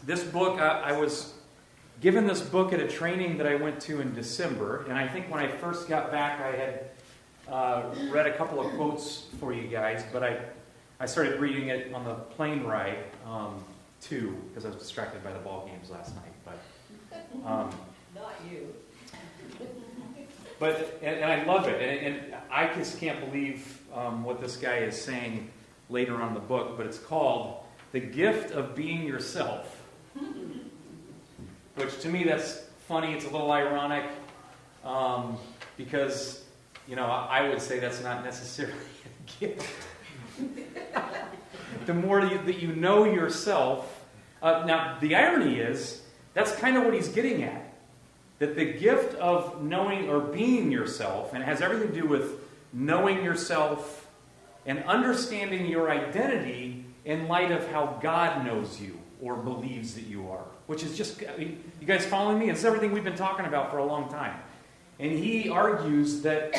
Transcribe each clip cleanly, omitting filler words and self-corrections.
This book, I was given this book at a training that I went to in December, and I think when I first got back, I had read a couple of quotes for you guys, but I started reading it on the plane ride too, because I was distracted by the ball games last night. But not you. But and I love it, and I just can't believe what this guy is saying later on in the book. But it's called "The Gift of Being Yourself." Which to me, that's funny. It's a little ironic because, I would say that's not necessarily a gift. The more that you know yourself. Now, the irony is, that's kind of what he's getting at. That the gift of knowing or being yourself, and it has everything to do with knowing yourself and understanding your identity in light of how God knows you or believes that you are. Which is just, you guys following me? It's everything we've been talking about for a long time. And he argues that,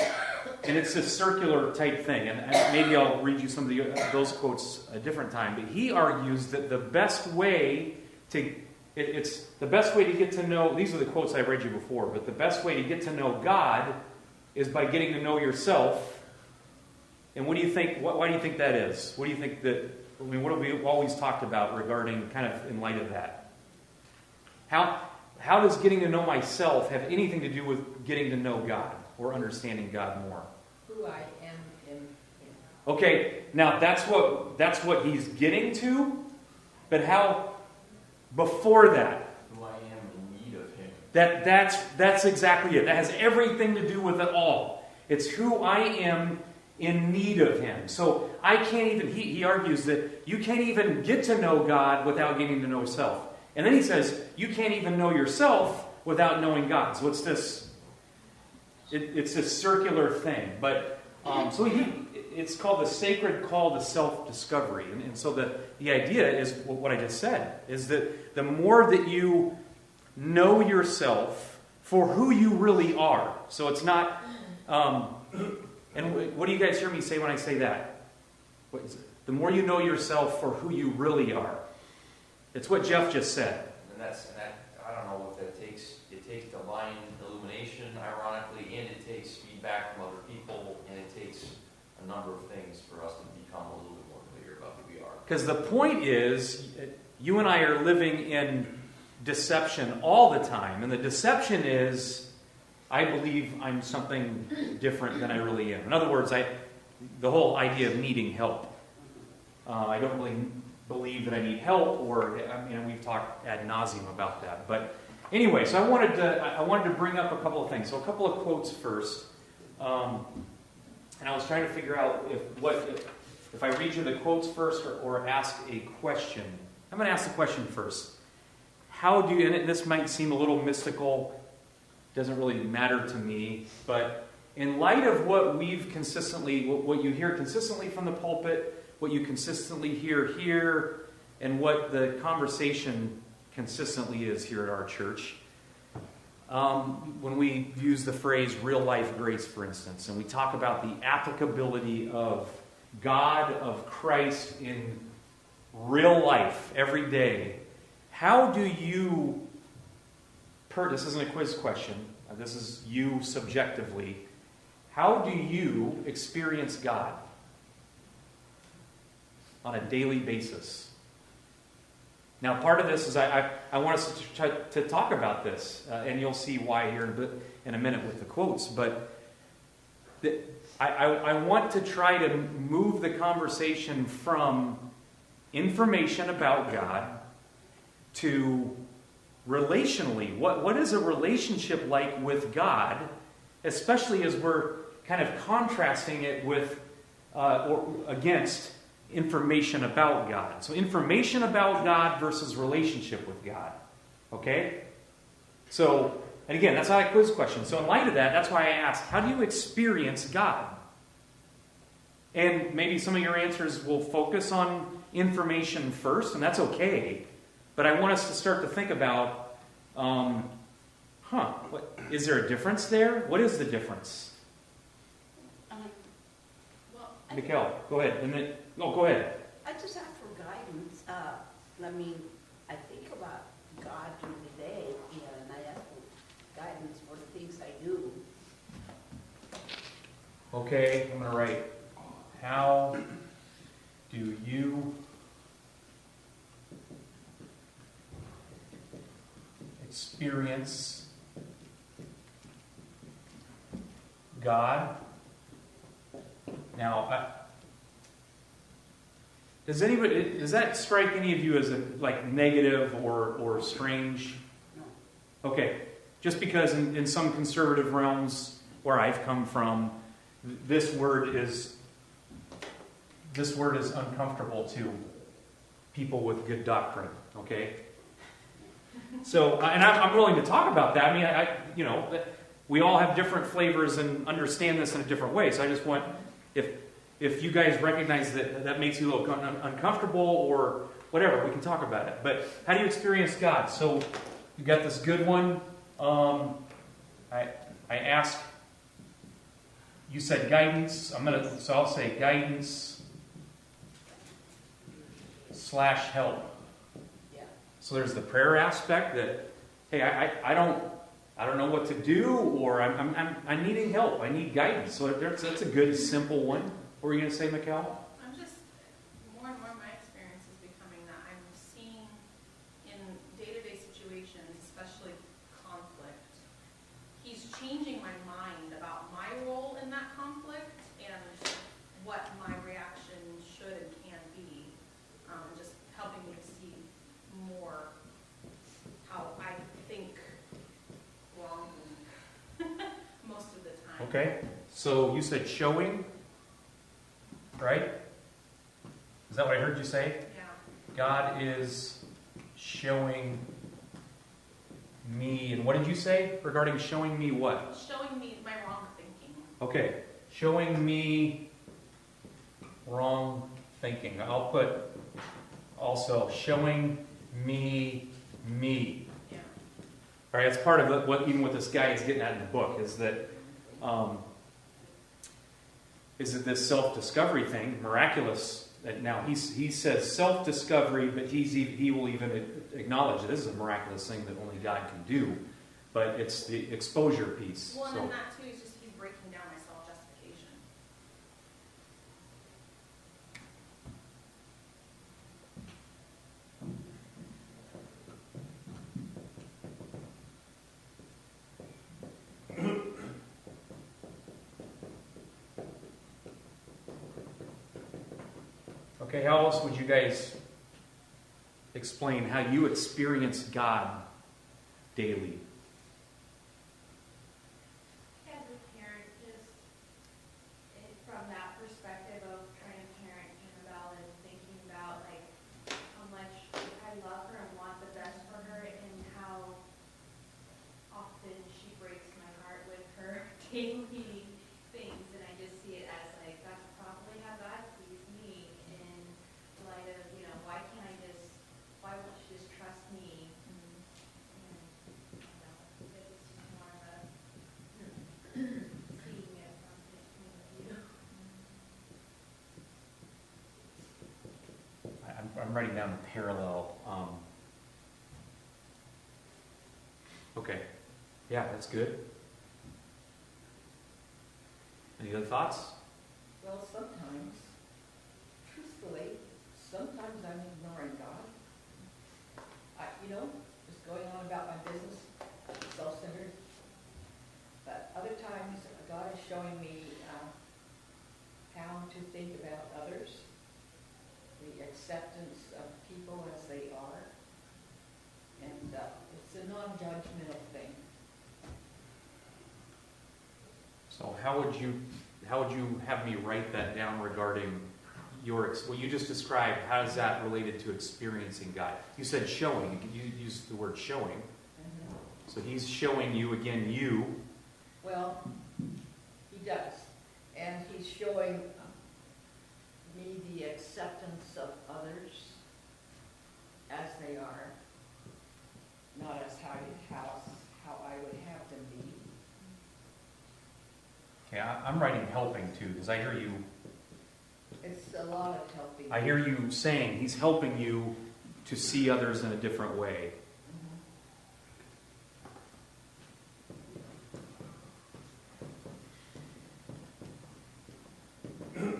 and it's a circular type thing, and maybe I'll read you some of those quotes a different time, but he argues that the best way to, it's the best way to get to know, these are the quotes I read you before, but the best way to get to know God is by getting to know yourself. And what do you think, why do you think that is? What do you think that, what have we always talked about regarding, kind of in light of that? How does getting to know myself have anything to do with getting to know God or understanding God more? Who I am in Him. Okay, now that's what he's getting to, but how before that? Who I am in need of Him. That's exactly it. That has everything to do with it all. It's who I am in need of Him. So I can't even. He argues that you can't even get to know God without getting to know self. And then he says, you can't even know yourself without knowing God. So it's this, it's this circular thing. But it's called the sacred call to self-discovery. And so the idea is what I just said, is that the more that you know yourself for who you really are. So it's not, and what do you guys hear me say when I say that? What is it? The more you know yourself for who you really are. It's what Jeff just said. And I don't know what that takes. It takes divine illumination, ironically, and it takes feedback from other people, and it takes a number of things for us to become a little bit more clear about who we are. Because the point is, you and I are living in deception all the time. And the deception is, I believe I'm something different than I really am. In other words, the whole idea of needing help. I don't really believe that I need help, or we've talked ad nauseum about that. But anyway, so I wanted to bring up a couple of things. So a couple of quotes first, and I was trying to figure out if I read you the quotes first or ask a question. I'm going to ask the question first. How do you? And this might seem a little mystical. Doesn't really matter to me, but in light of what what you hear consistently from the pulpit, what you consistently hear here, and what the conversation consistently is here at our church. When we use the phrase real life grace, for instance, and we talk about the applicability of God, of Christ in real life, every day, how do you, this isn't a quiz question, this is you subjectively, how do you experience God on a daily basis? Now, part of this is I want us to talk about this, and you'll see why here in a minute with the quotes. But I want to try to move the conversation from information about God to relationally. What is a relationship like with God, especially as we're kind of contrasting it with or against information about God. So information about God versus relationship with God. Okay? So, and again, that's not a quiz question. So in light of that, that's why I asked, how do you experience God? And maybe some of your answers will focus on information first, and that's okay. But I want us to start to think about, is there a difference there? What is the difference? Mikkel, go ahead. And then, go ahead. I just ask for guidance. I think about God during the day, and I ask for guidance for the things I do. Okay, I'm gonna write, how do you experience God? Now, does that strike any of you as like negative or strange? No. Okay, just because in some conservative realms where I've come from, this word is uncomfortable to people with good doctrine. Okay, so and I'm willing to talk about that. I mean, we all have different flavors and understand this in a different way. So I just want, if you guys recognize that makes you a little uncomfortable or whatever, we can talk about it. But how do you experience God? So you got this good one. I ask. You said guidance. So I'll say guidance / help. Yeah. So there's the prayer aspect that, hey, I don't know what to do, or I'm needing help. I need guidance. So that's a good, simple one. What were you going to say, Mikkel? I'm just, more and more my experience is becoming that I'm seeing in day-to-day situations, especially conflict, he's changing my mind about my role in that conflict and what my reaction should and can be. Just helping me to see more how I think wrongly most of the time. Okay. So you said showing, right? Is that what I heard you say? Yeah. God is showing me, and what did you say regarding showing me what? Showing me my wrong thinking. Okay, showing me wrong thinking. I'll put also showing me. Yeah. All right, that's part of even what this guy is getting at in the book is that this self-discovery thing, miraculous. That now he says self-discovery, but he will even acknowledge that this is a miraculous thing that only God can do. But it's the exposure piece. Well, and So then that too is just he's breaking down my self-justification. okay, how else would you guys explain how you experience God daily? As a parent, just from that perspective of trying to parent Annabelle and thinking about like how much I love her and want the best for her and how often she breaks my heart with her daily things, and I just see it as like that's probably how God sees me in light of, why won't she just trust me? And, it's more of a seeing it from his point of view. I'm writing down the parallel. Okay. Yeah, that's good. Any other thoughts? Well, sometimes, truthfully, sometimes I'm ignoring God. Just going on about my business, self-centered. But other times, God is showing me how to think about others, the acceptance of people as they are, and it's a non-judgmental thing. So how would you have me write that down regarding what you just described? How is that related to experiencing God? You said showing. You used the word showing. So he's showing you again. Well, he does, and he's showing me the acceptance of others as they are, not as how I would have them be. Okay, I'm writing helping too because I hear you. It's a lot of helping. I hear you saying he's helping you to see others in a different way. There's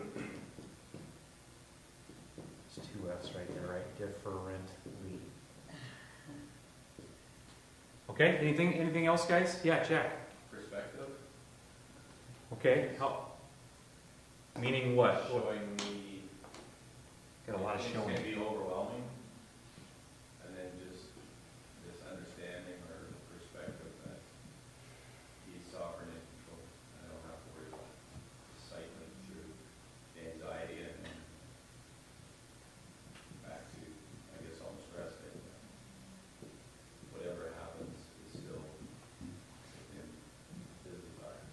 two F's right there, right? Differently. Okay, anything else, guys? Yeah, Jack. Perspective. Okay, meaning what? Showing me. Got a lot of Things showing. can be overwhelming. And then just this understanding or perspective that he's sovereign and control. I don't have to worry about cycling through the anxiety and then back to, I guess, almost resting. Whatever happens is still in his desire.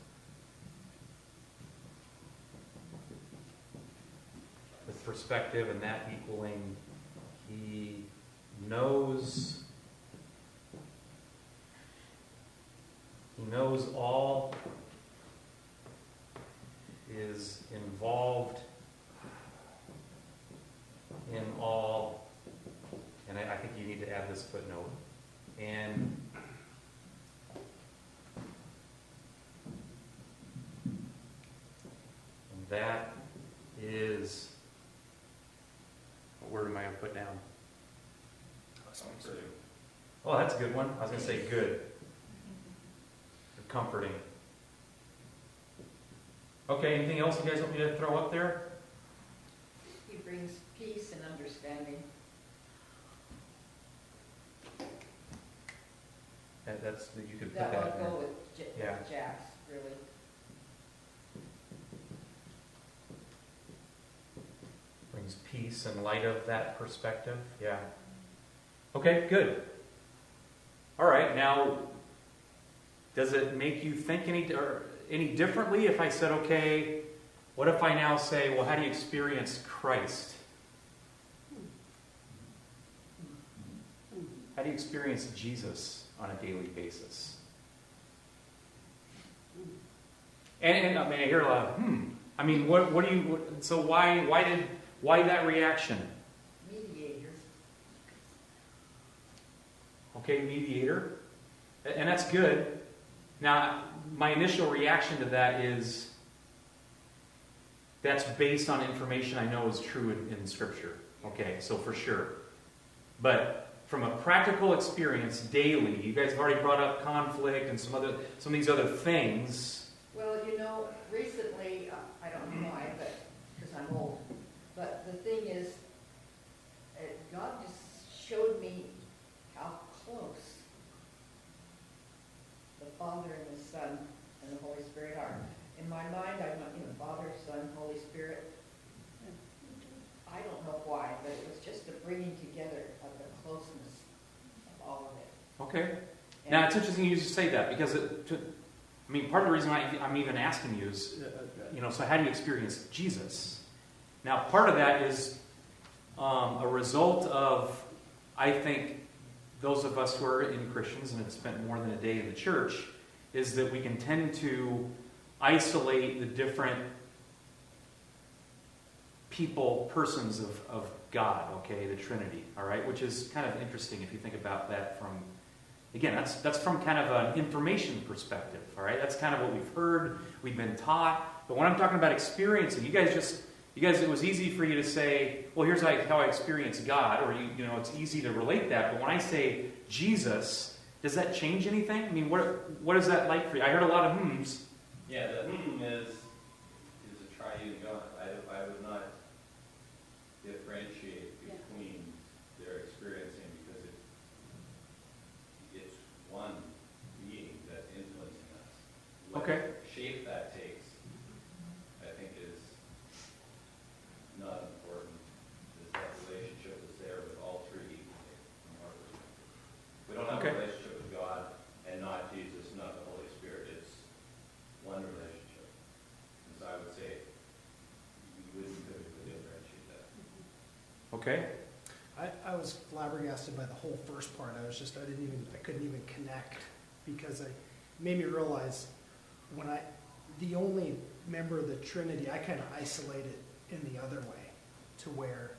With perspective and that equaling, he knows all, is involved in all, and I think you need to add this footnote, and that is, what word am I going to put down? Comforting. Oh, that's a good one. I was going to say good. Comforting. Okay, anything else you guys want me to throw up there? He brings peace and understanding. That's you could put That that will in go there. with Yeah. Jack's, really. Brings peace in light of that perspective. Yeah. Okay, good. All right, now, does it make you think any differently if I said, okay, what if I now say, well, how do you experience Christ? How do you experience Jesus on a daily basis? And I mean, I hear a lot of, I mean, so why that reaction? Mediator. Okay, mediator. And that's good. Now, my initial reaction to that is that's based on information I know is true in Scripture. Okay, so for sure. But from a practical experience daily, you guys have already brought up conflict and some of these other things. Well, recently, I don't know why, but because I'm old, but the thing is, God just showed me how close the Father and the Son and the Holy Spirit are. In my mind, I'm not, Father, Son, Holy Spirit. I don't know why, but it was just a bringing together of the closeness of all of it. Okay. And Now, it's interesting you just say that because, part of the reason I'm even asking you is, so how do you experience Jesus? Now, part of that is a result of, I think, those of us who are in Christians and have spent more than a day in the church, is that we can tend to isolate the different persons of God, okay, the Trinity, all right, which is kind of interesting if you think about that from, again, that's from kind of an information perspective, all right, that's kind of what we've heard, we've been taught, but when I'm talking about experiencing, you guys, it was easy for you to say, well, here's how I experience God, or it's easy to relate that, but when I say Jesus, does that change anything? I mean, what is that like for you? I heard a lot of hmms. Yeah, the is a triune God. I would not differentiate between their experiencing because it's one being that's influencing us. What Okay. shape that takes, I think, is not important. Is that relationship is there with all three equally from our perspective. We don't have Okay. a relationship with God and not Jesus, not the Holy Spirit. It's one relationship. And so I would say you wouldn't typically differentiate that. Okay. I was flabbergasted by the whole first part. I couldn't even connect because it made me realize the only member of the Trinity, I kind of isolate it in the other way to where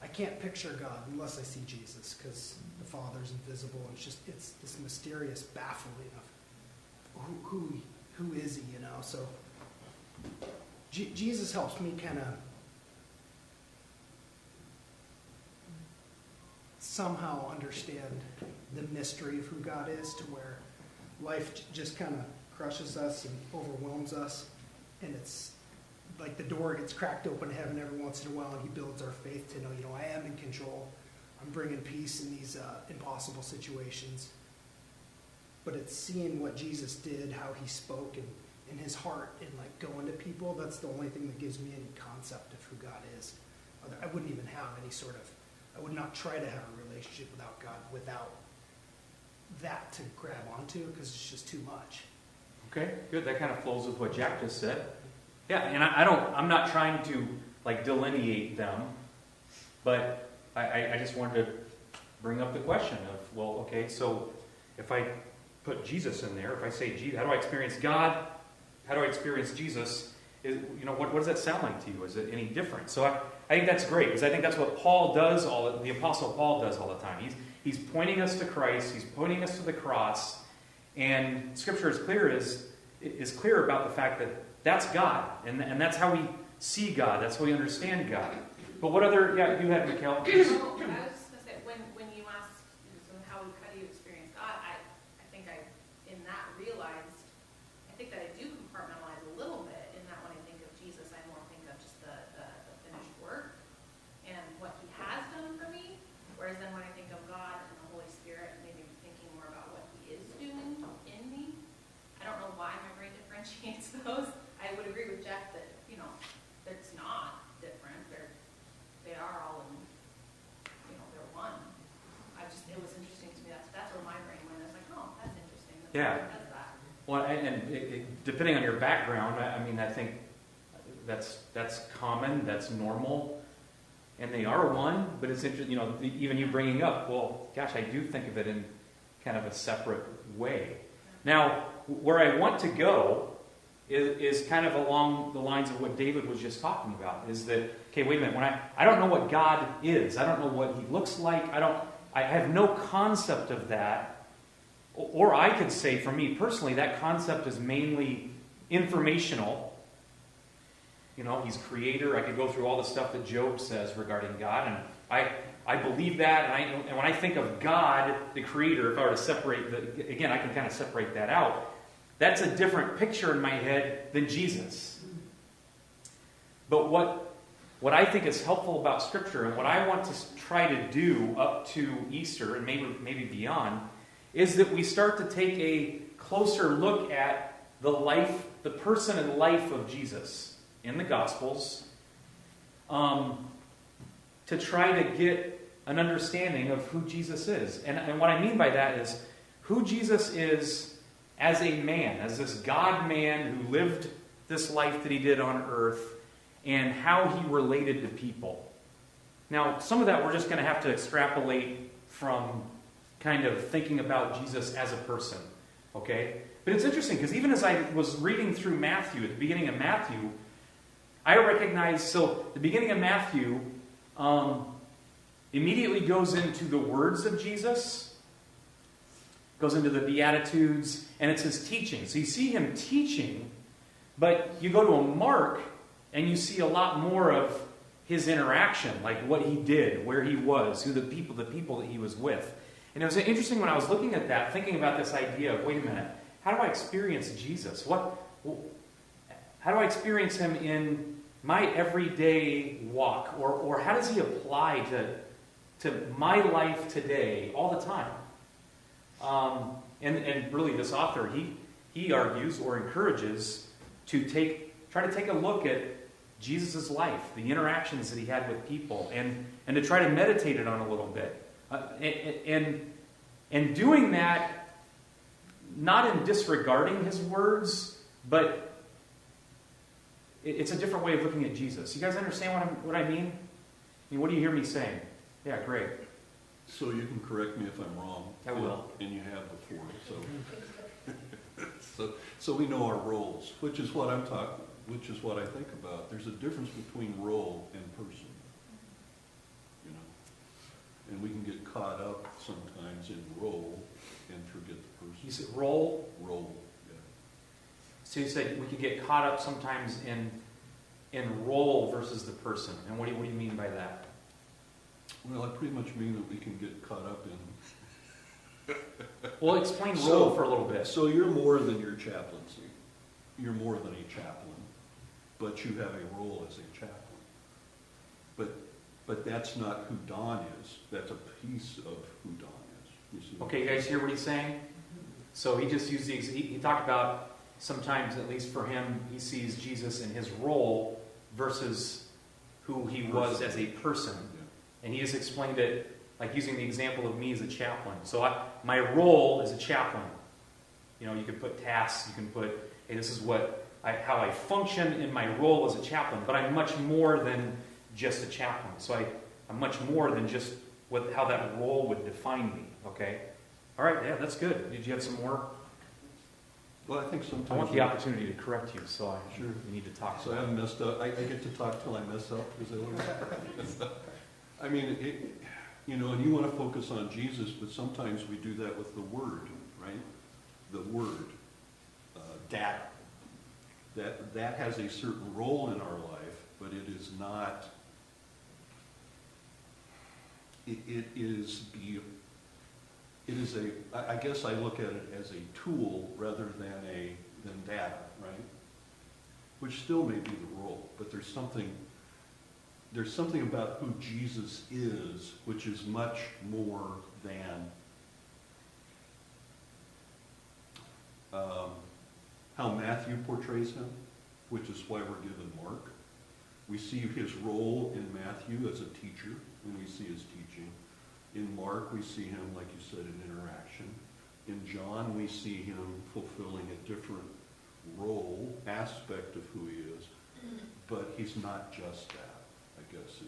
I can't picture God unless I see Jesus, because the Father's invisible. It's this mysterious baffling of who is he, you know? So Jesus helps me kind of somehow understand the mystery of who God is, to where life just kind of crushes us and overwhelms us, and it's like the door gets cracked open to heaven every once in a while, and he builds our faith to know, I am in control. I'm bringing peace in these impossible situations. But it's seeing what Jesus did, how he spoke, and in his heart, and like going to people. That's the only thing that gives me any concept of who God is. I wouldn't even have any sort of, I would not try to have a relationship without God, without that to grab onto, because it's just too much. Okay, good. That kind of flows with what Jack just said. Yeah, and I'm not trying to like delineate them, but I just wanted to bring up the question of, well, okay, so if I put Jesus in there, if I say, how do I experience God? How do I experience Jesus? What does that sound like to you? Is it any different? So I think that's great, because I think that's what Paul does, the Apostle Paul does all the time. He's pointing us to Christ, he's pointing us to the cross, and Scripture is clear about the fact that that's God, and that's how we see God, that's how we understand God. But what other, you had, Mikkel. I was just going to say, when you asked, how do you experience God, I think in that realized, I think that I do compartmentalize a little bit, in that when I think of Jesus, I more think of just the finished work and what he has done for me, whereas then when I think of God and the Holy Spirit, maybe I'm thinking more about what he is doing in me. I don't know why my brain differentiates those. I would agree with Jeff that, it's not different. They are all in, they're one. It was interesting to me. That's where my brain went. I was like, oh, that's interesting. That's that. Well, and depending on your background, I think that's common, that's normal, and they are one. But it's interesting, even you bringing up, well, gosh, I do think of it in kind of a separate way. Now, where I want to go is kind of along the lines of what David was just talking about. Is that, okay, wait a minute, when I don't know what God is, I don't know what he looks like, I have no concept of that. Or I could say, for me personally, that concept is mainly informational. He's creator. I could go through all the stuff that Job says regarding God, and I believe that, and when I think of God, the creator, if I were to separate, again, I can kind of separate that out. That's a different picture in my head than Jesus. But what I think is helpful about Scripture, and what I want to try to do up to Easter, and maybe beyond, is that we start to take a closer look at the person and life of Jesus in the Gospels, to try to get an understanding of who Jesus is. And what I mean by that is who Jesus is as a man, as this God-man who lived this life that he did on earth, and how he related to people. Now, some of that we're just going to have to extrapolate from kind of thinking about Jesus as a person, okay? But it's interesting, because even as I was reading through Matthew, at the beginning of Matthew, I recognized, the beginning of Matthew immediately goes into the words of Jesus, goes into the Beatitudes, and it's his teaching. So you see him teaching, but you go to a Mark, and you see a lot more of his interaction, like what he did, where he was, who the people that he was with. And it was interesting when I was looking at that, thinking about this idea of, wait a minute, how do I experience Jesus? How do I experience him in my everyday walk? Or how does he apply to my life today, all the time? And really, this author, he argues or encourages to try to take a look at Jesus' life, the interactions that he had with people, and to try to meditate it on a little bit. And doing that, not in disregarding his words, but it's a different way of looking at Jesus. You guys understand what I mean? What do you hear me saying? Yeah, great. So you can correct me if I'm wrong. I will. And you have before. So we know our roles, which is what I think about. There's a difference between role and person. And we can get caught up sometimes in role and forget the person. You said role. Role, yeah. So you said we could get caught up sometimes in role versus the person. And what do you mean by that? Well, I pretty much mean that we can get caught up in. Well, explain role So- for a little bit. So you're more than your chaplaincy. You're more than a chaplain, but you have a role as a chaplain. But that's not who Don is. That's a piece of who Don is. You see what Okay, you guys hear what he's saying? So he just used he talked about sometimes, at least for him, he sees Jesus in his role versus who he was as a person. Yeah. And he just explained it like using the example of me as a chaplain. So my role as a chaplain, you could put tasks, you can put, hey, this is how I function in my role as a chaplain, but I'm much more than just a chaplain. So I'm much more than just how that role would define me, okay? All right, yeah, that's good. Did you have some more? Well, I think sometimes. I want the opportunity to correct you, so Sure. we need to talk. So I haven't messed up. I get to talk till I mess up. Is that what I mean, and you want to focus on Jesus, but sometimes we do that with the Word, right? The Word. That has a certain role in our life, but it is not. I guess I look at it as a tool rather than data, right? Which still may be the role, but there's something about who Jesus is, which is much more than how Matthew portrays him, which is why we're given Mark. We see his role in Matthew as a teacher, and we see his teaching. In Mark, we see him, like you said, in interaction. In John, we see him fulfilling a different role, aspect of who he is, but he's not just that, I guess.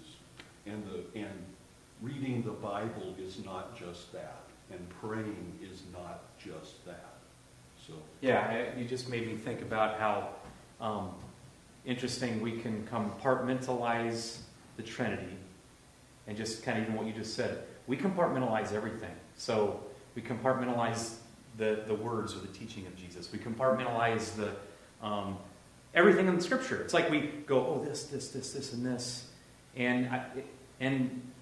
And reading the Bible is not just that, and praying is not just that. So Yeah, you just made me think about how interesting we can compartmentalize the Trinity, and just kind of even what you just said. We compartmentalize everything. So we compartmentalize the words or the teaching of Jesus. We compartmentalize the everything in the Scripture. It's like we go, oh, this, and this, and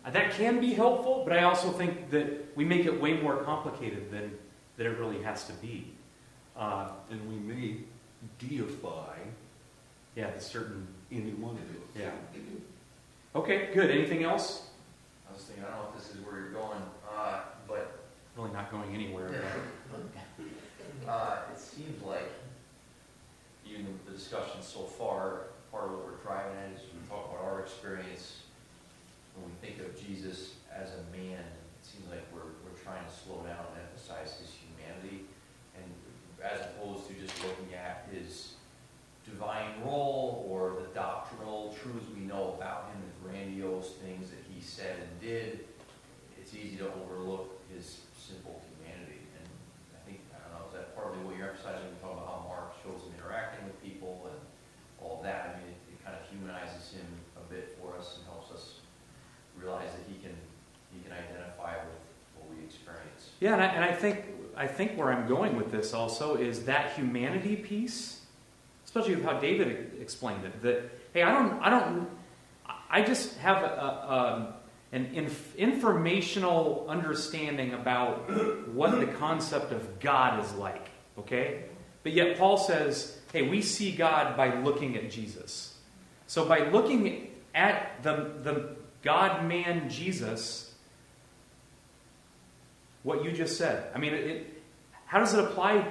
that can be helpful. But I also think that we make it way more complicated than it really has to be. and we may deify The certain. any one of those. Yeah. Okay, good. Anything else? I was thinking, I don't know if this is where you're going, but Really not going anywhere. it seems like, even the discussion so far, part of what we're driving at is we talk about our experience when we think of Jesus as a man. It seems like we're trying to slow down and emphasize his humanity, and as opposed to just looking at his divine role or the doctrinal truths we know about him, the grandiose things that he said and did. It's easy to overlook his simple humanity. And I think, I don't know, is that partly what you're emphasizing when you talk about how Mark shows him interacting with people and all of that? I mean, it kind of humanizes him a bit for us and helps us realize that he can identify with what we experience. Yeah, and I think where I'm going with this also is that humanity piece, especially with how David explained it. That hey, I just have an informational understanding about what the concept of God is like. Okay, but yet Paul says, hey, we see God by looking at Jesus. So by looking at the God-man Jesus. What you just said. I mean, how does it apply?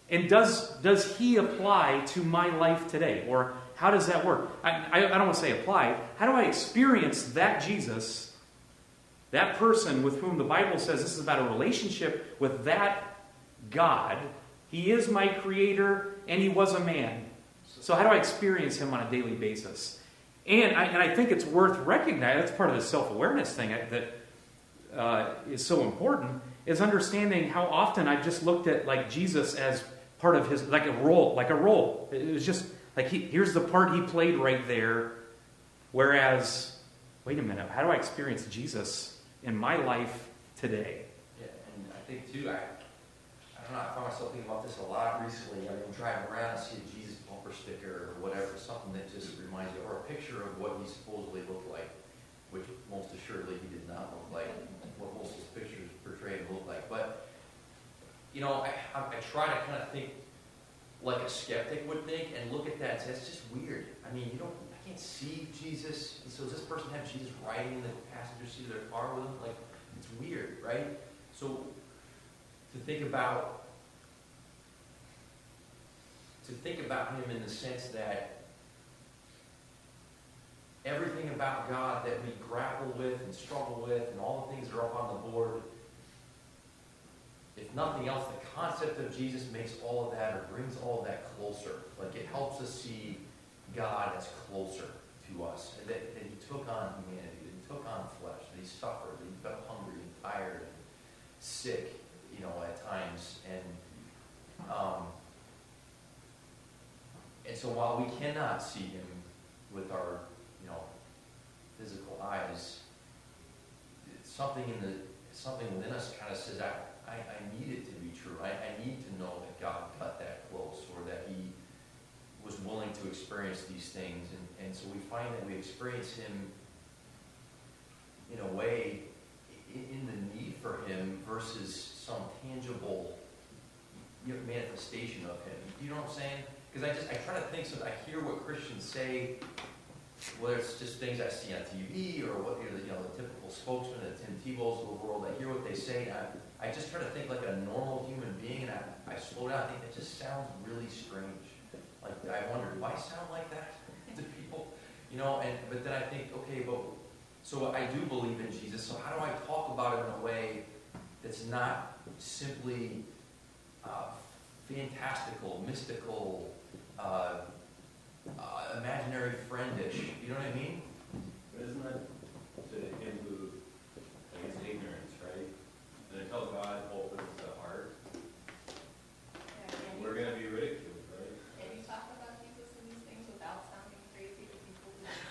And does he apply to my life today? Or how does that work? I don't want to say apply. How do I experience that Jesus, that person with whom the Bible says this is about a relationship with that God? He is my creator, and he was a man. So how do I experience him on a daily basis? And I think it's worth recognizing, that's part of the self-awareness thing that is so important, is understanding how often I've just looked at like Jesus as part of his, like a role. It was just like, here's the part he played right there, whereas wait a minute, how do I experience Jesus in my life today? Yeah, and I think too, I don't know, I find myself thinking about this a lot recently. I mean, I'm driving around and see a Jesus bumper sticker or whatever, something that just reminds you, or a picture of what he supposedly looked like, which most assuredly he did not look like, what most of his pictures portray him look like. But, you know, I try to kind of think like a skeptic would think and look at that and say, it's just weird. I mean, I can't see Jesus. And so does this person have Jesus riding in the passenger seat of their car with them? Like, it's weird, right? So to think about him in the sense that everything about God that we grapple with and struggle with and all the things that are up on the board, if nothing else, the concept of Jesus makes all of that or brings all of that closer. Like it helps us see God as closer to us. And that he took on humanity, that he took on flesh, that he suffered, that he felt hungry and tired and sick, you know, at times. And so while we cannot see him with our, you know, physical eyes, something within us kind of says, I need it to be true. I need to know that God got that close, or that he was willing to experience these things. And so we find that we experience him in a way, in the need for him versus some tangible manifestation of him. You know what I'm saying? Because I try to think, so I hear what Christians say, whether it's just things I see on TV or what, you know, the typical spokesman, the Tim Tebow's of the world. I hear what they say, and I just try to think like a normal human being, and I slow down. I think that just sounds really strange. Like I wonder, do I sound like that to people? You know, but then I think, okay, but so I do believe in Jesus. So how do I talk about him in a way that's not simply fantastical, mystical, imaginary friendish? You know what I mean? But isn't that to Hindu, I guess, ignorance, right? And until God opens the heart, we're going to be ridiculed, right? Can you talk about Jesus and these things without sounding crazy to people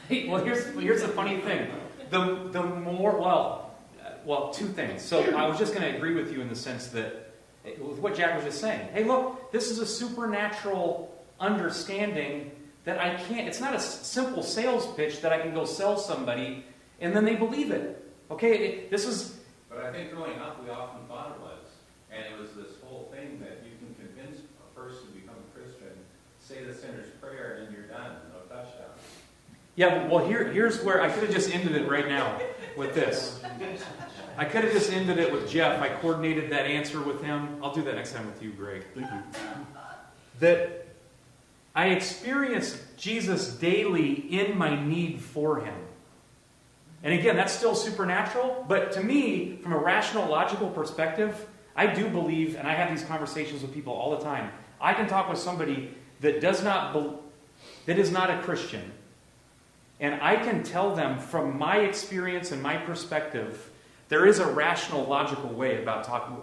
who... Well, here's the funny thing. The more, well, two things. So I was just going to agree with you in the sense that, with what Jack was just saying. Hey, look, this is a supernatural understanding that I can't, it's not a simple sales pitch that I can go sell somebody and then they believe it. Okay, this is... But I think growing up, we often thought it was. And it was this whole thing that you can convince a person to become a Christian, say the sinner's prayer, and then you're done. No touchdown. Yeah, well, here's where I could have just ended it right now with this. I could have just ended it with Jeff. I coordinated that answer with him. I'll do that next time with you, Greg. Thank you. That I experience Jesus daily in my need for him. And again, that's still supernatural, but to me, from a rational, logical perspective, I do believe, and I have these conversations with people all the time, I can talk with somebody that is not a Christian, and I can tell them from my experience and my perspective, there is a rational, logical way about talking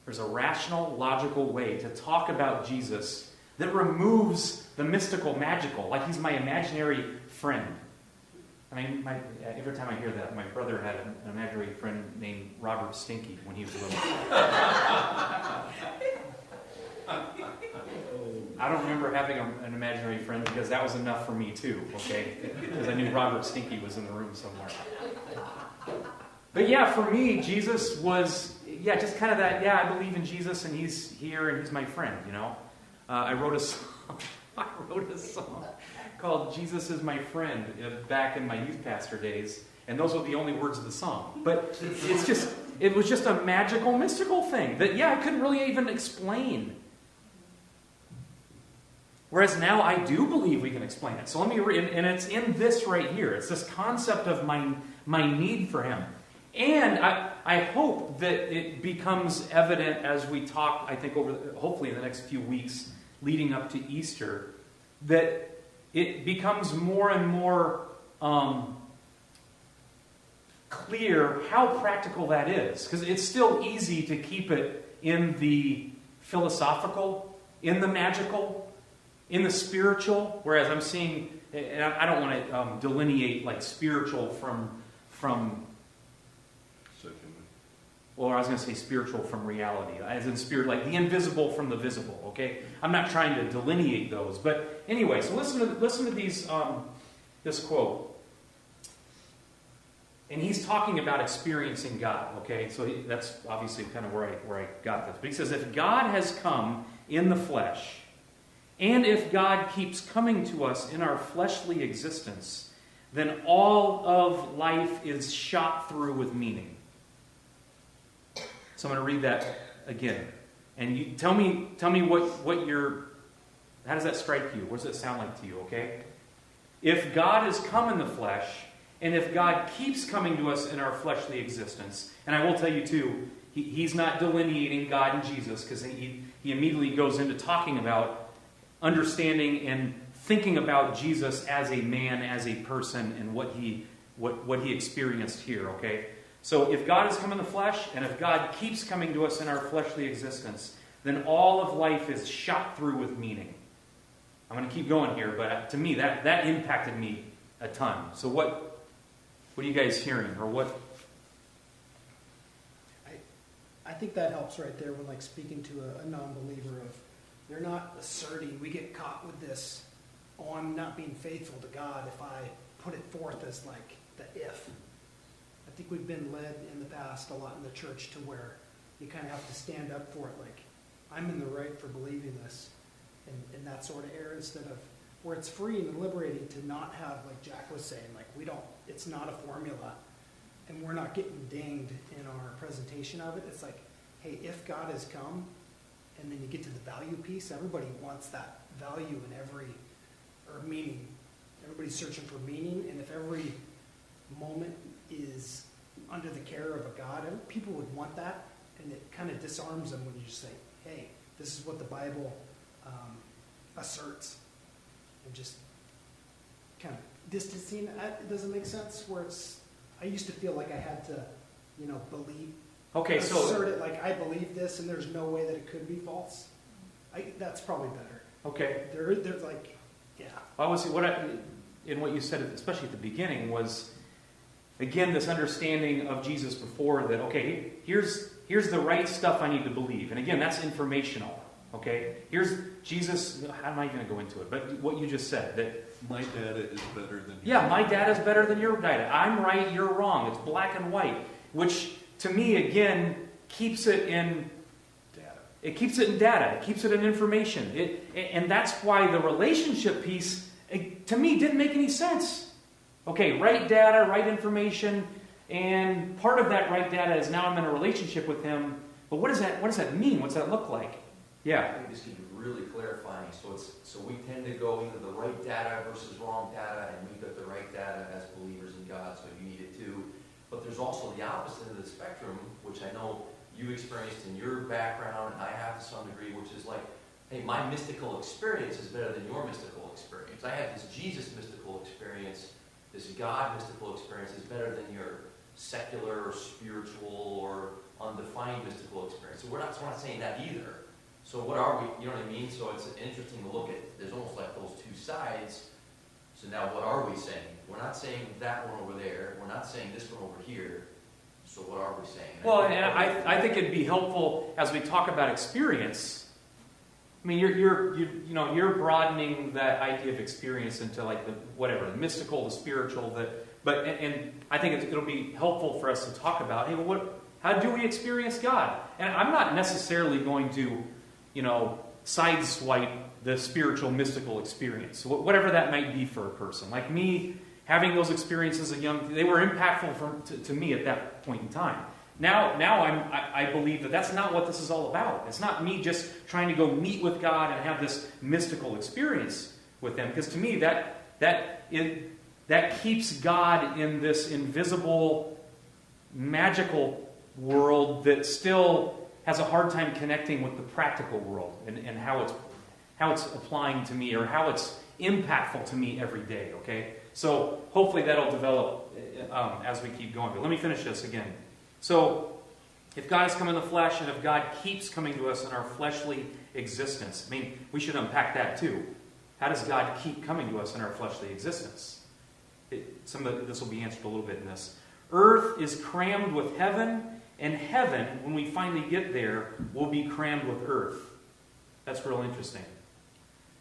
there's a rational, logical way to talk about Jesus that removes the mystical, magical, like he's my imaginary friend. I mean, every time I hear that, my brother had an imaginary friend named Robert Stinky when he was little. I don't remember having an imaginary friend because that was enough for me too, okay? Because I knew Robert Stinky was in the room somewhere. But yeah, for me, Jesus was, just kind of that, I believe in Jesus and he's here and he's my friend, you know? I wrote a song called Jesus is My Friend back in my youth pastor days, and those were the only words of the song. But it was just a magical, mystical thing that, I couldn't really even explain. Whereas now I do believe we can explain it. So let me read, and it's in this right here. It's this concept of my need for him. And I hope that it becomes evident as we talk, I think, hopefully in the next few weeks leading up to Easter, that it becomes more and more clear how practical that is. Because it's still easy to keep it in the philosophical, in the magical, in the spiritual, whereas I'm seeing and I don't want to delineate like spiritual from, Second. well, I was going to say spiritual from reality, as in spirit, like the invisible from the visible, okay? I'm not trying to delineate those, but anyway, so listen to these, this quote. And he's talking about experiencing God, okay? So that's obviously kind of where I got this. But he says, if God has come in the flesh, and if God keeps coming to us in our fleshly existence, then all of life is shot through with meaning. So I'm going to read that again. And you tell me what how does that strike you? What does it sound like to you, okay? If God has come in the flesh, and if God keeps coming to us in our fleshly existence, and I will tell you too, he's not delineating God and Jesus, because he immediately goes into talking about understanding and thinking about Jesus as a man, as a person, and what he experienced here, okay? So if God has come in the flesh, and if God keeps coming to us in our fleshly existence, then all of life is shot through with meaning. I'm going to keep going here, but to me, that impacted me a ton. So what are you guys hearing, or what? I think that helps right there when like speaking to a non-believer of, they're not asserting, we get caught with this, oh, I'm not being faithful to God if I put it forth as like the if. I think we've been led in the past a lot in the church to where you kind of have to stand up for it, like, I'm in the right for believing this, and that sort of air, instead of where it's free and liberating to not have, like Jack was saying, like it's not a formula, and we're not getting dinged in our presentation of it. It's like, hey, if God has come, and then you get to the value piece, everybody wants that value in or meaning. Everybody's searching for meaning, and if every moment is under the care of a God, people would want that, and it kind of disarms them when you just say, hey, this is what the Bible asserts, and just kind of distancing. It doesn't make sense, where I used to feel like I had to, believe, Okay, so assert it like I believe this, and there's no way that it could be false. That's probably better. okay. There's like, yeah. Obviously, what you said, especially at the beginning, was again this understanding of Jesus before that. Okay, here's the right stuff I need to believe, and again, that's informational. Okay, here's Jesus. I'm not going to go into it, but what you just said, that My data is better than yours. yeah, my data is better than your data. I'm right, you're wrong. It's black and white, which to me again keeps it in Data. It keeps it in data. It keeps it in information. And that's why the relationship piece, to me, didn't make any sense. Okay, right data, right information, and part of that right data is now I'm in a relationship with him. But what does that mean? What's that look like? Yeah. I think this can be really clarifying. So we tend to go either the right data versus wrong data, and we've got the right data as believers in God, so you need it too. But there's also the opposite of the spectrum, which I know you experienced in your background, and I have to some degree, which is like, hey, my mystical experience is better than your mystical experience. I have this Jesus mystical experience, this God mystical experience is better than your secular or spiritual or undefined mystical experience. So we're not saying that either. So what are we, you know what I mean? So it's interesting to look at, there's almost like those two sides. So now what are we saying? We're not saying that one over there. We're not saying this one over here. So what are we saying? Well, and I think it'd be helpful as we talk about experience. I mean, you're broadening that idea of experience into like the mystical, the spiritual, and I think it'll be helpful for us to talk about, hey, well, how do we experience God? And I'm not necessarily going to, sideswipe the spiritual, mystical experience, whatever that might be for a person. Like me, having those experiences as they were impactful to me at that point in time. Now I believe that that's not what this is all about. It's not me just trying to go meet with God and have this mystical experience with Him, because to me that keeps God in this invisible, magical world that still has a hard time connecting with the practical world and how it's applying to me, or how it's impactful to me every day. Okay, so hopefully that'll develop as we keep going. But let me finish this again. So, if God has come in the flesh, and if God keeps coming to us in our fleshly existence, I mean, we should unpack that too. How does God keep coming to us in our fleshly existence? This will be answered a little bit in this. Earth is crammed with heaven, and heaven, when we finally get there, will be crammed with earth. That's real interesting.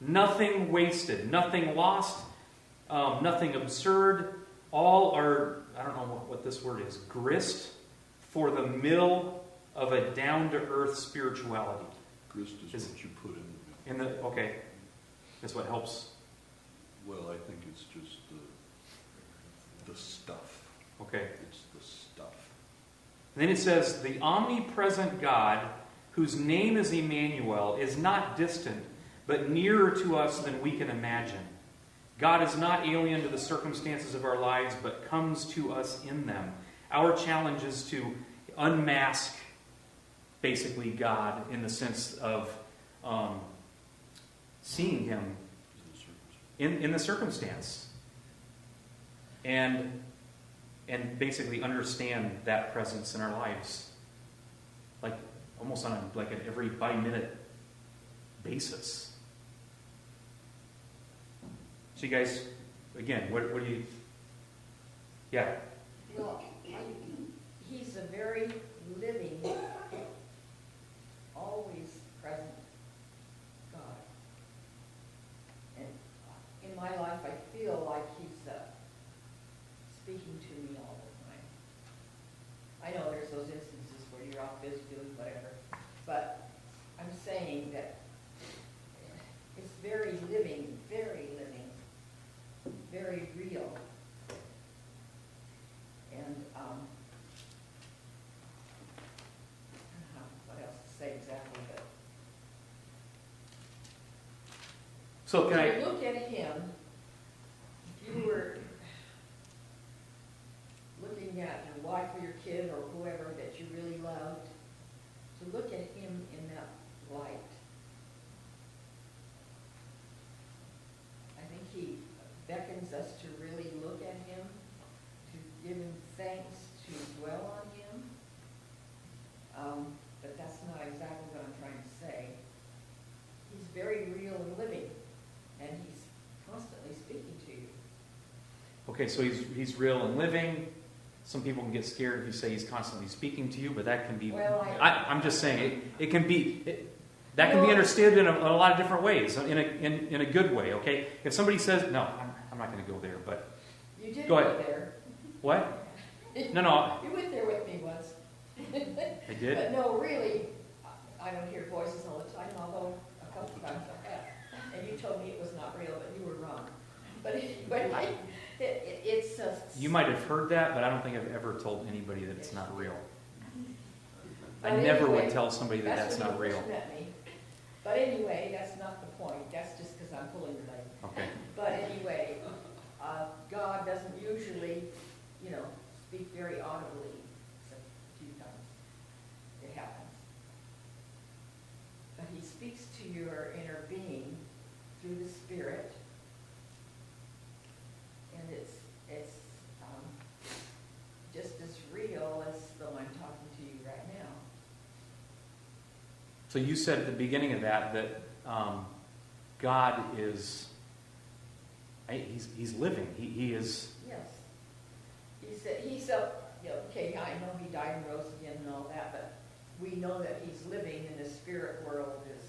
Nothing wasted, nothing lost, nothing absurd. All are, I don't know what this word is, grist for the mill of a down-to-earth spirituality. Grist is what you put in the mill. Okay. That's what helps. Well, I think it's just the stuff. Okay. It's the stuff. And then it says, the omnipresent God, whose name is Emmanuel, is not distant, but nearer to us than we can imagine. God is not alien to the circumstances of our lives, but comes to us in them. Our challenge is to unmask, basically, God in the sense of seeing Him in the circumstance. And basically understand that presence in our lives. Like, almost on an every by-minute basis. So you guys, again, what do you... Yeah. Well, he's a very living, always present God. And in my life, I feel like he's speaking to me all the time. I know there's those instances where you're off busy doing whatever, but I'm saying that it's very living, very real. And I don't know what else to say exactly, but So can when I... you look at him, if you were looking at your wife or your kid or whoever that you really loved, to look at him in that light. I think he beckons us to really look at him, to give him thanks, to dwell on him. But that's not exactly what I'm trying to say. He's very real and living, and he's constantly speaking to you. Okay, so he's real and living. Some people can get scared if you say he's constantly speaking to you, but that can be... Well, I'm just saying, it can be... that can be understood in a lot of different ways, in a good way, okay? If somebody says... No, I'm not going to go there, but... You did Go go ahead. there. What? No. You went there with me once. I did? But no, really, I don't hear voices all the time, although a couple times I have. And you told me it was not real, but you were wrong. But anyway, it's You might have heard that, but I don't think I've ever told anybody that it's not real. I But never anyway, would tell somebody that that's not when you real. first met me. But anyway, that's not the point. That's just because I'm pulling your leg. Okay. But anyway, God doesn't usually, speak very audibly, except a few times. It happens. But he speaks to your inner being through the Spirit. And it's just as real as though I'm talking to you right now. So you said at the beginning of that God is... He's living. He is... Yes. He's okay, I know he died and rose again and all that, but we know that he's living in the spirit world is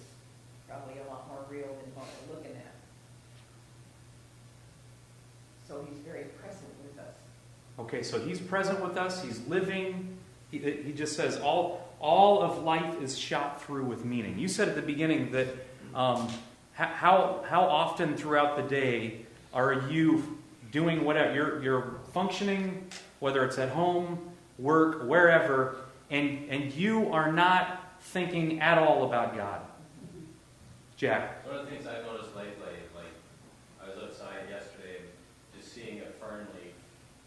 probably a lot more real than what we're looking at. So he's very present with us. Okay, so he's present with us. He's living. He just says all of life is shot through with meaning. You said at the beginning that how often throughout the day are you doing whatever you're functioning, whether it's at home, work, wherever, and you are not thinking at all about God. Jack. One of the things I've noticed lately, like I was outside yesterday and just seeing a fern leaf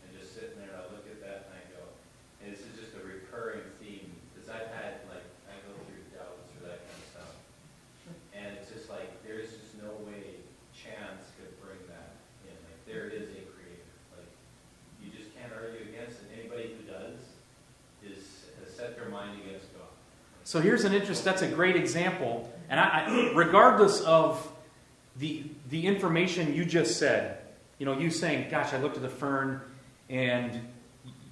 and just sitting there and I look at that and I go, and this is just a recurring theme because I've had I go through doubts or that kind of stuff. And it's just like, there's just no way chance could bring that in. Like there is a creator. Like you just can't argue against it. Anybody who does has set their mind against God. So here's that's a great example. And I regardless of the information you just said, you saying, gosh, I looked at the fern and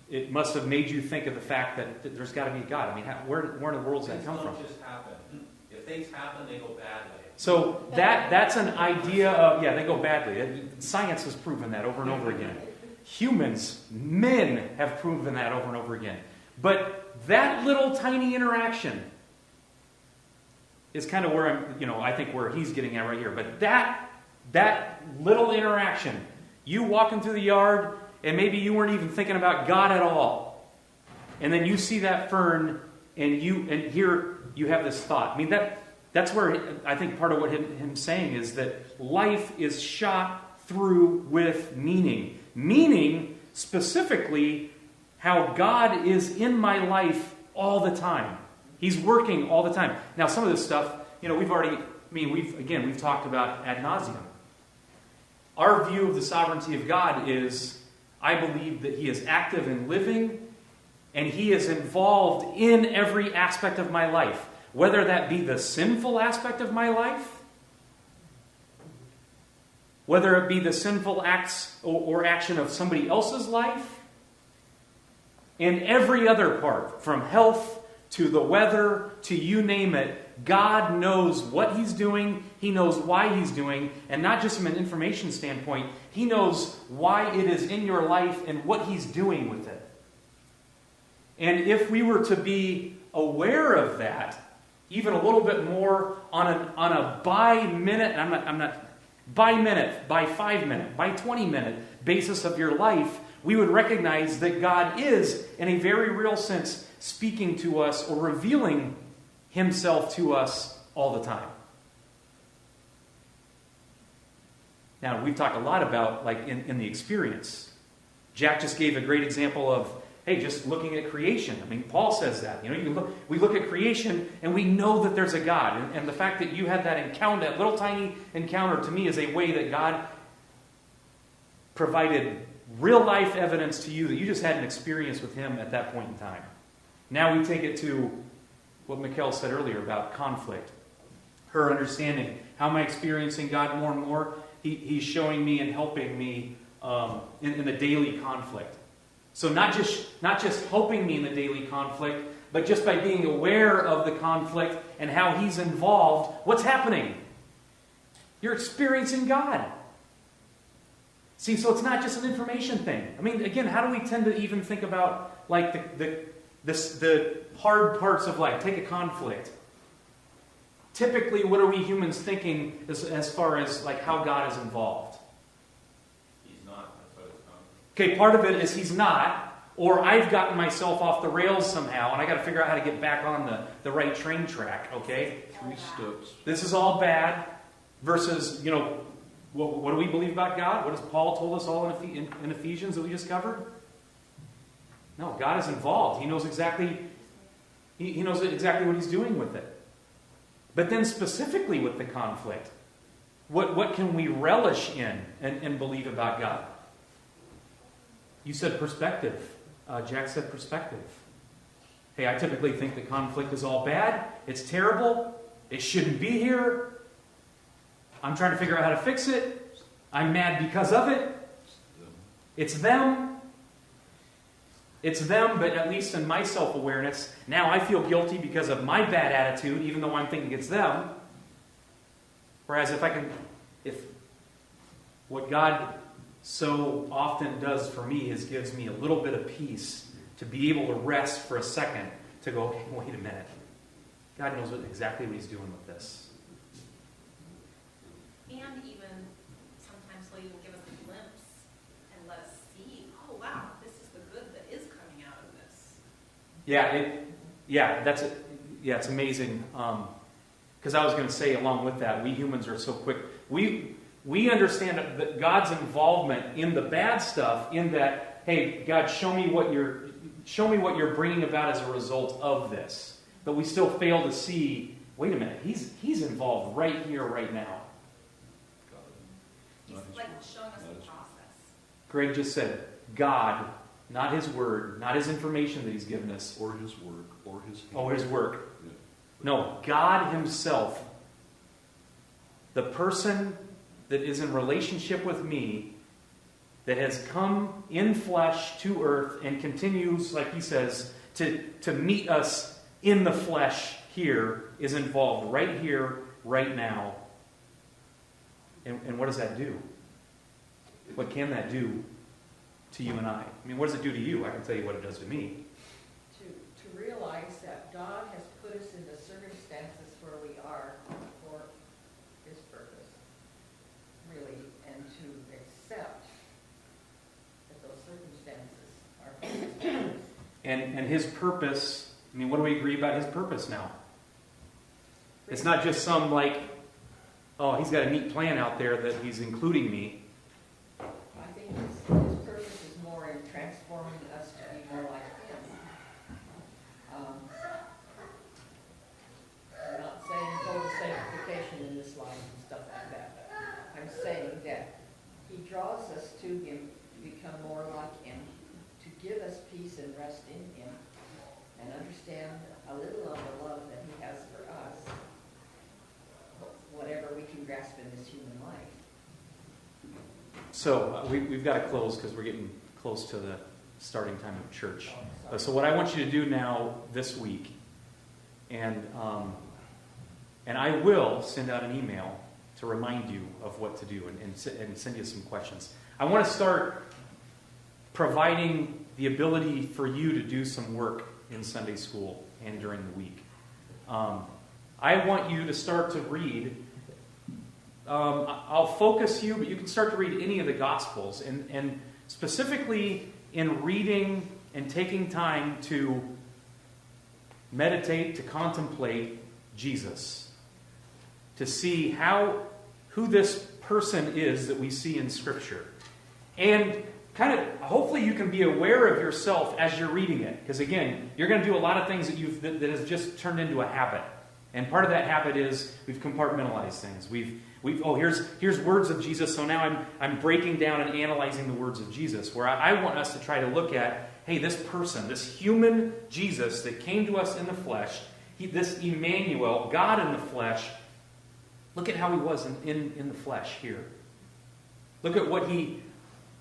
it must have made you think of the fact that there's got to be a God. I mean, where in the world does that come from? Things don't just happen. If things happen, they go badly. So that's an idea of, they go badly. Science has proven that over and over again. Humans, men have proven that over and over again. But that little tiny interaction is kind of where I think where he's getting at right here. But that little interaction, you walking through the yard, and maybe you weren't even thinking about God at all. And then you see that fern, and here you have this thought. I mean, that's where I think part of what him saying is that life is shot through with meaning. Meaning, specifically, how God is in my life all the time. He's working all the time. Now, some of this stuff, we've talked about ad nauseum. Our view of the sovereignty of God is, I believe that He is active and living, and He is involved in every aspect of my life. Whether that be the sinful aspect of my life, whether it be the sinful acts or action of somebody else's life, and every other part, from health to the weather to you name it, God knows what He's doing, He knows why He's doing, and not just from an information standpoint, He knows why it is in your life and what He's doing with it. And if we were to be aware of that, even a little bit more on a by minute, by minute, by 5 minute, by 20 minute basis of your life, we would recognize that God is, in a very real sense, speaking to us or revealing Himself to us all the time. Now, we've talked a lot about, in the experience. Jack just gave a great example of, hey, just looking at creation. I mean, Paul says that. We look at creation and we know that there's a God. And the fact that you had that encounter, that little tiny encounter, to me is a way that God provided real life evidence to you that you just had an experience with Him at that point in time. Now we take it to what Mikkel said earlier about conflict. Her understanding. How am I experiencing God more and more? He's showing me and helping me in the daily conflict. So not just helping me in the daily conflict, but just by being aware of the conflict and how He's involved, what's happening? You're experiencing God. See, so it's not just an information thing. I mean, again, how do we tend to even think about the hard parts of life? Take a conflict. Typically, what are we humans thinking as far as how God is involved? He's not. That's what it's not. Okay, part of it is He's not, or I've gotten myself off the rails somehow, and I got to figure out how to get back on the right train track. Okay, 3 steps. this is all bad. Versus, what do we believe about God? What has Paul told us all in Ephesians that we just covered? No, God is involved. He knows exactly. He knows exactly what He's doing with it. But then specifically with the conflict, what can we relish in and believe about God? You said perspective. Jack said perspective. Hey, I typically think that conflict is all bad. It's terrible. It shouldn't be here. I'm trying to figure out how to fix it. I'm mad because of it. It's them. It's them, but at least in my self-awareness, now I feel guilty because of my bad attitude, even though I'm thinking it's them. Whereas if what God so often does for me is gives me a little bit of peace to be able to rest for a second, to go, okay, wait a minute. God knows exactly what He's doing with this. And even sometimes He'll even give us a glimpse and let us see, oh wow, this is the good that is coming out of this. It's amazing. Because I was going to say, along with that, we humans are so quick. We understand that God's involvement in the bad stuff, in that, hey, God, show me what you're bringing about as a result of this. But we still fail to see, wait a minute, He's involved right here, right now. He's showing us the process. Greg just said, God, not His word, not His information that He's given us. Or His work, or His hand. Oh, His work. Yeah. No, God Himself. The person that is in relationship with me, that has come in flesh to earth and continues, like he says, to meet us in the flesh here, is involved right here, right now. And what does that do? What can that do to you and I? I mean, what does it do to you? I can tell you what it does to me. To realize that God has put us in the circumstances where we are for His purpose, really, and to accept that those circumstances are for His purpose. And His purpose, I mean, what do we agree about His purpose now? It's not just some like, oh, He's got a neat plan out there that He's including me. I think His purpose is more in transforming us to be more like Him. I'm not saying total sanctification in this life and stuff like that. I'm saying that He draws us to Him to become more like Him, to give us peace and rest in Him, and understand a little of the love that He has for us, whatever we can grasp in this human life. So we've got to close because we're getting close to the starting time of church. So what I want you to do now this week, and I will send out an email to remind you of what to do and send you some questions. I want to start providing the ability for you to do some work in Sunday school and during the week. I want you to start to read. I'll focus you, but you can start to read any of the Gospels, and specifically in reading and taking time to meditate, to contemplate Jesus, to see who this person is that we see in Scripture. And kind of, hopefully you can be aware of yourself as you're reading it. Because again, you're going to do a lot of things that has just turned into a habit. And part of that habit is we've compartmentalized things. Here's words of Jesus, so now I'm breaking down and analyzing the words of Jesus. Where I want us to try to look at, hey, this person, this human Jesus that came to us in the flesh, this Emmanuel, God in the flesh, look at how He was in the flesh here. Look at what He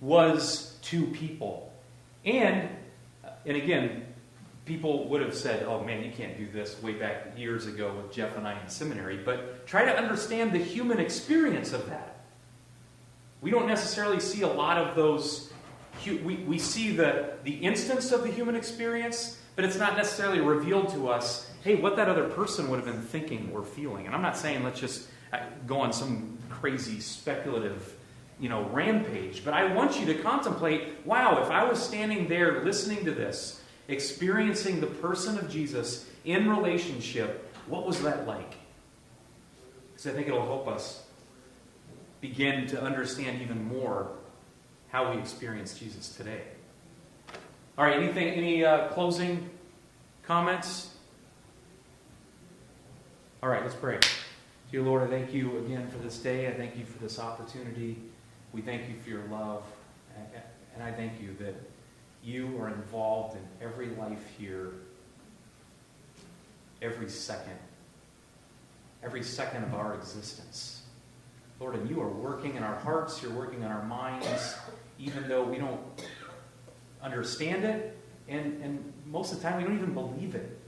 was to people. And again, people would have said, oh man, you can't do this way back years ago with Jeff and I in seminary. But try to understand the human experience of that. We don't necessarily see a lot of those. We see the instance of the human experience, but it's not necessarily revealed to us, hey, what that other person would have been thinking or feeling. And I'm not saying let's just go on some crazy speculative rampage. But I want you to contemplate, wow, if I was standing there listening to this, experiencing the person of Jesus in relationship, what was that like? Because I think it'll help us begin to understand even more how we experience Jesus today. All right, any closing comments? All right, let's pray. Dear Lord, I thank you again for this day. I thank you for this opportunity. We thank you for your love. And I thank you that you are involved in every life here, every second of our existence. Lord, and you are working in our hearts, you're working in our minds, even though we don't understand it, and most of the time we don't even believe it.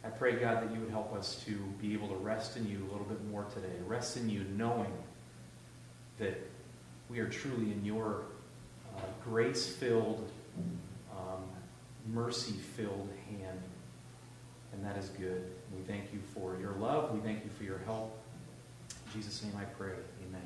I pray, God, that you would help us to be able to rest in you a little bit more today. Rest in you knowing that we are truly in your grace-filled, mercy-filled hand. And that is good. We thank you for your love. We thank you for your help. In Jesus' name I pray. Amen.